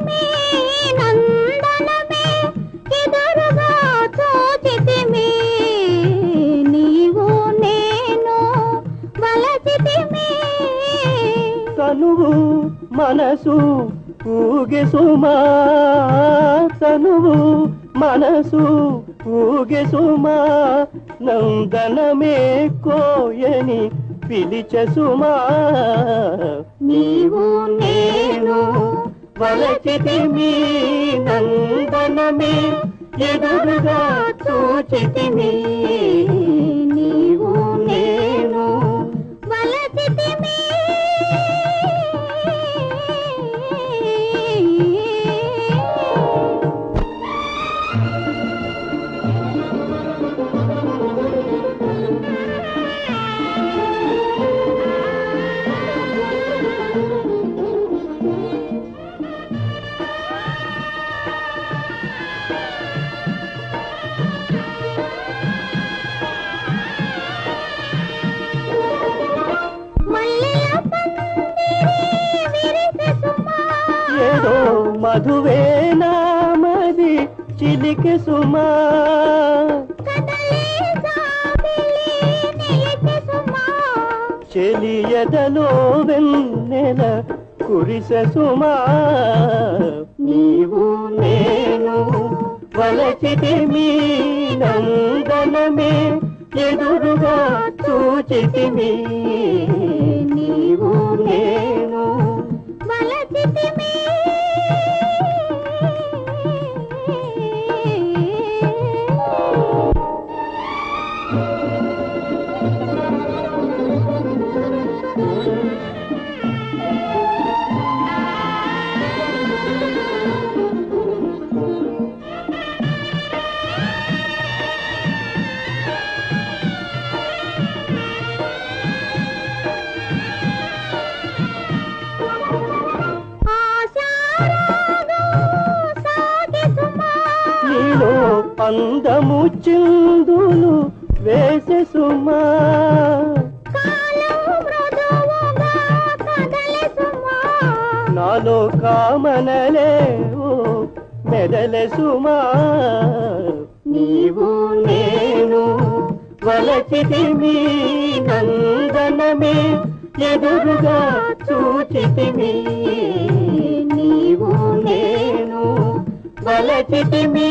వలచితిమి నందనమే ఎదురుగా చూచితిమి నీవు నేను వలచితిమి తనువు మనసు ఊగే సుమా తనువు మనసు ఊగే సుమా నందనమే కోయని పిలిచె సుమా నీవు నేను వలచితిమి నందనమే ఎదురుగా చూచితిమి నీవు నేను వలచితిమి ఏదో మధువేనామది చిలికి సుమా చెలియదలో వెన్నెల కురిసె సుమా నీవు నేను వలచితిమి నందనమే ఎదురుగా చూచితిమి నీవు నేను వలచితిమి నీలో అందము చిందులు వేసె సుమా నాలో కామనలే మెదలె సుమా నీవు నేను వలచితిమి నందనమే ఎదురుగా చూచితిమి నీవు నేను వలచితిమి